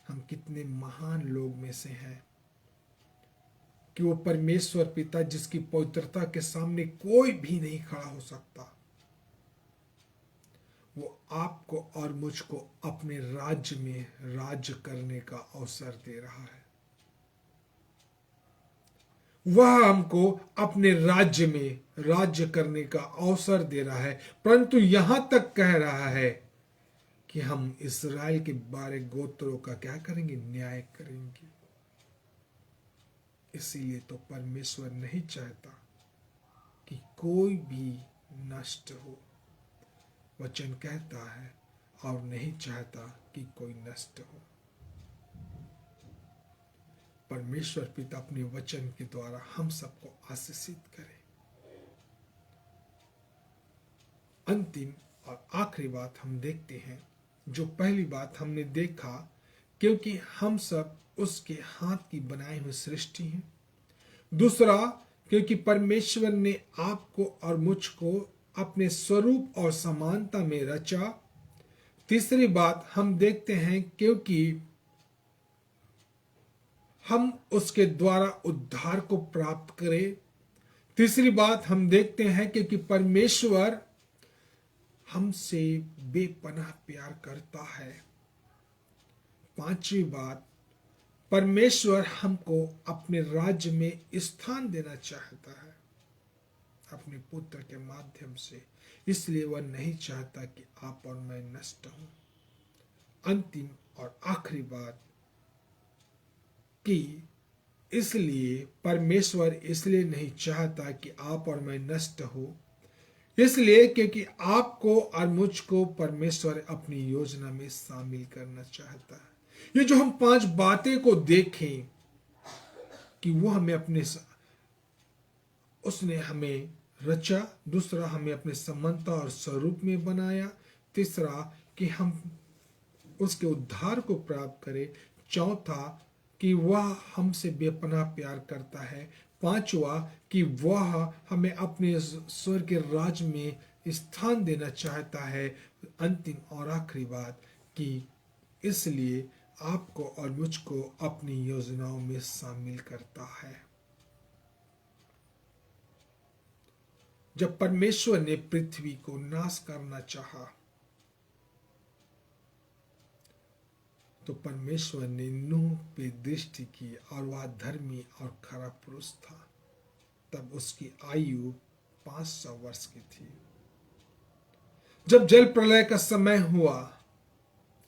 हम कितने महान लोग में से हैं कि वो परमेश्वर पिता, जिसकी पवित्रता के सामने कोई भी नहीं खड़ा हो सकता, वो आपको और मुझको अपने राज्य में राज्य करने का अवसर दे रहा है। वह हमको अपने राज्य में राज्य करने का अवसर दे रहा है, परंतु यहां तक कह रहा है कि हम इस्राएल के 12 गोत्रों का क्या करेंगे, न्याय करेंगे। इसीलिए तो परमेश्वर नहीं चाहता कि कोई भी नष्ट हो। वचन कहता है और नहीं चाहता कि कोई नष्ट हो। परमेश्वर पिता अपने वचन के द्वारा हम सबको आशीषित करे। अंतिम और आखिरी बात हम देखते हैं। जो पहली बात हमने देखा क्योंकि हम सब उसके हाथ की बनाई हुई सृष्टि हैं। दूसरा, क्योंकि परमेश्वर ने आपको और मुझको अपने स्वरूप और समानता में रचा। तीसरी बात हम देखते हैं क्योंकि हम उसके द्वारा उद्धार को प्राप्त करें। तीसरी बात हम देखते हैं क्योंकि परमेश्वर हमसे बेपनाह प्यार करता है। पांचवी बात, परमेश्वर हमको अपने राज्य में स्थान देना चाहता है अपने पुत्र के माध्यम से, इसलिए वह नहीं चाहता कि आप और मैं नष्ट हों। अंतिम और आखिरी बात कि इसलिए परमेश्वर इसलिए नहीं चाहता कि आप और मैं नष्ट हो, इसलिए क्योंकि आपको और मुझको परमेश्वर अपनी योजना में शामिल करना चाहता है। ये जो हम 5 बातें को देखें कि वो हमें उसने हमें रचा। दूसरा, हमें अपने समानता और स्वरूप में बनाया। तीसरा, कि हम उसके उद्धार को प्राप्त करें। चौथा, कि वह हमसे बेपनाह प्यार करता है। पांचवा, कि वह हमें अपने स्वर्ग के राज में स्थान देना चाहता है। अंतिम और आखिरी बात कि इसलिए आपको और मुझको अपनी योजनाओं में शामिल करता है। जब परमेश्वर ने पृथ्वी को नाश करना चाहा तो परमेश्वर ने नूह पे दृष्टि की और वह धर्मी और खरा पुरुष था। तब उसकी आयु 500 वर्ष की थी। जब जल प्रलय का समय हुआ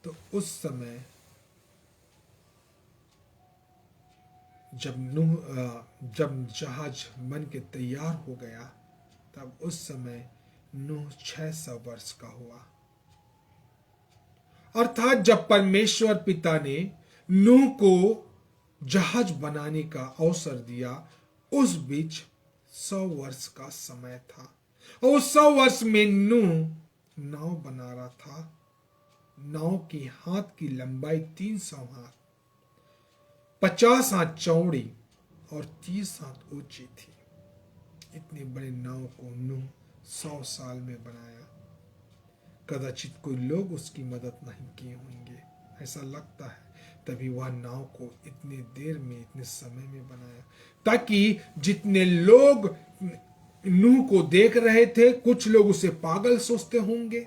तो उस समय जब जहाज बन के तैयार हो गया तब उस समय नूह 600 वर्ष का हुआ। अर्थात जब परमेश्वर पिता ने नूह को जहाज बनाने का अवसर दिया उस बीच 100 वर्ष का समय था और उस 100 वर्ष में नूह नाव बना रहा था। नाव की हाथ की लंबाई 300 हाथ, 50 हाथ चौड़ी और 30 हाथ ऊंची थी। इतनी बड़ी नाव को नूह 100 साल में बनाया। कदाचित कोई लोग उसकी मदद नहीं किए होंगे, ऐसा लगता है। तभी वह नाव को इतने देर में, इतने समय में बनाया ताकि जितने लोग नूह को देख रहे थे, कुछ लोग उसे पागल सोचते होंगे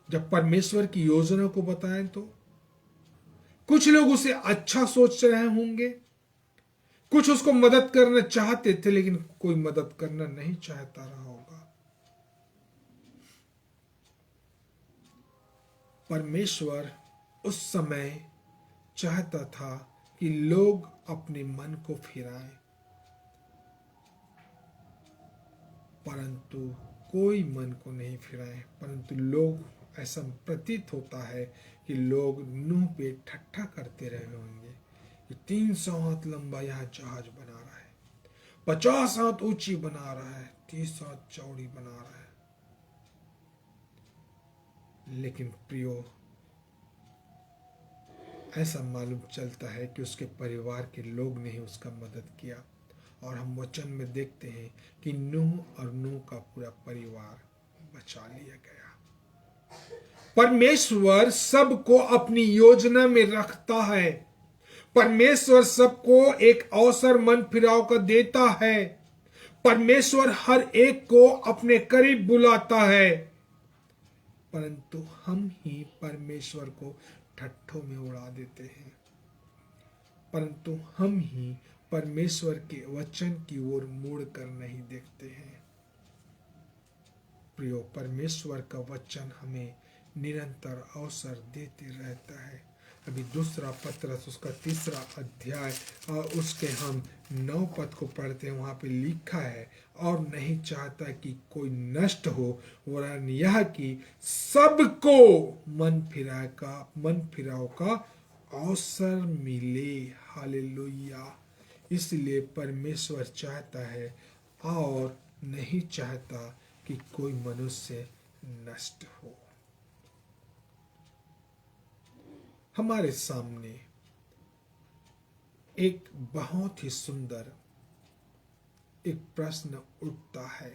जब परमेश्वर की योजना को बताएं, तो कुछ लोग उसे अच्छा सोच रहे होंगे, कुछ उसको मदद करना चाहते थे लेकिन कोई मदद करना नहीं चाहता रहा होगा। परमेश्वर उस समय चाहता था कि लोग अपने मन को फिराएं, परंतु कोई मन को नहीं फिराए। परंतु लोग, ऐसा प्रतीत होता है कि लोग नूह पे ठट्ठा करते रहे होंगे कि 300 हाथ लंबा यह जहाज बना रहा है, 50 हाथ ऊंची बना रहा है, 30 हाथ चौड़ी बना रहा है। लेकिन प्रियो, ऐसा मालूम चलता है कि उसके परिवार के लोग ने ही उसका मदद किया और हम वचन में देखते हैं कि नूह और नूह का पूरा परिवार बचा लिया गया। परमेश्वर सबको अपनी योजना में रखता है। परमेश्वर सबको एक अवसर मन फिराव का देता है। परमेश्वर हर एक को अपने करीब बुलाता है, परंतु हम ही परमेश्वर को ठट्ठों में उड़ा देते हैं। परंतु हम ही परमेश्वर के वचन की ओर मुड़ कर नहीं देखते हैं। प्रियो, परमेश्वर का वचन हमें निरंतर अवसर देते रहता है। अभी दूसरा पत्रस उसका 3 अध्याय और उसके हम 9 पद को पढ़ते हैं। वहां पे लिखा है, और नहीं चाहता कि कोई नष्ट हो, वरन यह कि सबको मन फिराव का अवसर मिले। हालेलुया। इसलिए परमेश्वर चाहता है और नहीं चाहता कि कोई मनुष्य नष्ट हो। हमारे सामने एक बहुत ही सुंदर एक प्रश्न उठता है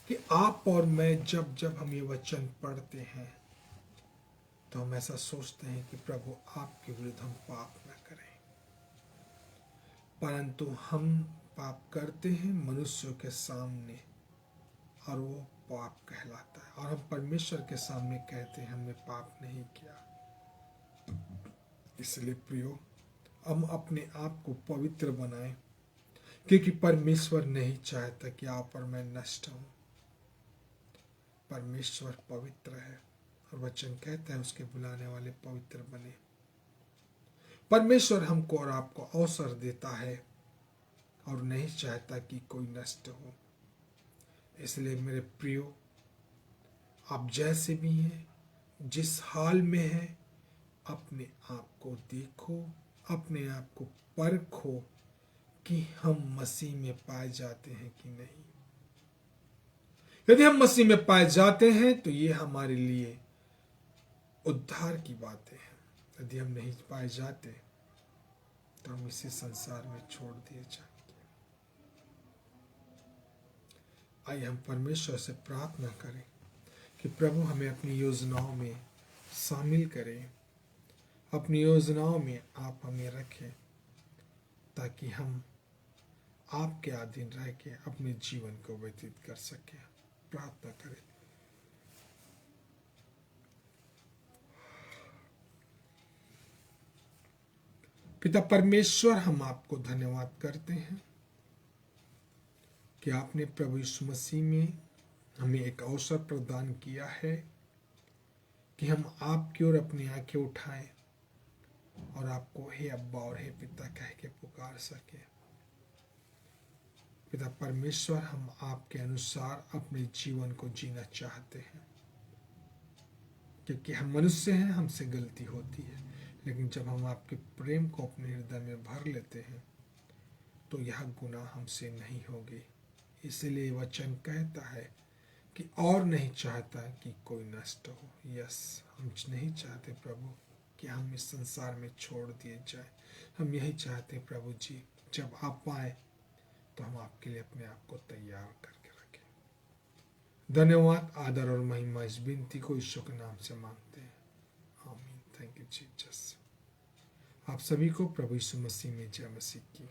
कि आप और मैं जब जब हम ये वचन पढ़ते हैं तो हम ऐसा सोचते हैं कि प्रभु आपके विरुद्ध हम पाप न करें, परंतु हम पाप करते हैं मनुष्यों के सामने और वो पाप कहलाता है, और हम परमेश्वर के सामने कहते हैं हमने पाप नहीं किया। इसलिए प्रियो, हम अपने आप को पवित्र बनाएं, क्योंकि परमेश्वर नहीं चाहता कि आप और मैं नष्ट हों। परमेश्वर पवित्र है और वचन कहता है उसके बुलाने वाले पवित्र बने। परमेश्वर हमको और आपको अवसर देता है और नहीं चाहता कि कोई नष्ट हो। इसलिए मेरे प्रियो, आप जैसे भी हैं, जिस हाल में हैं, अपने आप को देखो, अपने आप को परखो कि हम मसीह में पाए जाते हैं कि नहीं। यदि हम मसीह में पाए जाते हैं तो ये हमारे लिए उद्धार की बातें हैं। यदि हम नहीं पाए जाते तो हम इसी संसार में छोड़ दिए जाएंगे। आइए हम परमेश्वर से प्रार्थना करें कि प्रभु हमें अपनी योजनाओं में शामिल करें, अपनी योजनाओं में आप हमें रखें, ताकि हम आपके अधीन रह के अपने जीवन को व्यतीत कर सकें। प्रार्थना करें। पिता परमेश्वर, हम आपको धन्यवाद करते हैं कि आपने प्रभु यीशु मसीह में हमें एक अवसर प्रदान किया है कि हम आपकी ओर अपनी आंखें उठाएं और आपको हे अब्बा और हे पिता कह के पुकार सके। पिता परमेश्वर, हम आपके अनुसार अपने जीवन को जीना चाहते हैं, क्योंकि हम मनुष्य हैं, हमसे गलती होती है, लेकिन जब हम आपके प्रेम को अपने हृदय में भर लेते हैं तो यह गुनाह हमसे नहीं होगी। इसलिए वचन कहता है कि और नहीं चाहता कि कोई नष्ट हो। यस, हम नहीं चाहते प्रभु कि हम इस संसार में छोड़ दिए जाए। हम यही चाहते प्रभु जी, जब आप आए तो हम आपके लिए अपने आप को तैयार करके रखें। धन्यवाद, आदर और महिमा इस विनती को यीशु के नाम से मांगते हैं, आमीन। Thank you Jesus. आप सभी को प्रभु यीशु मसीह में जय मसीह की।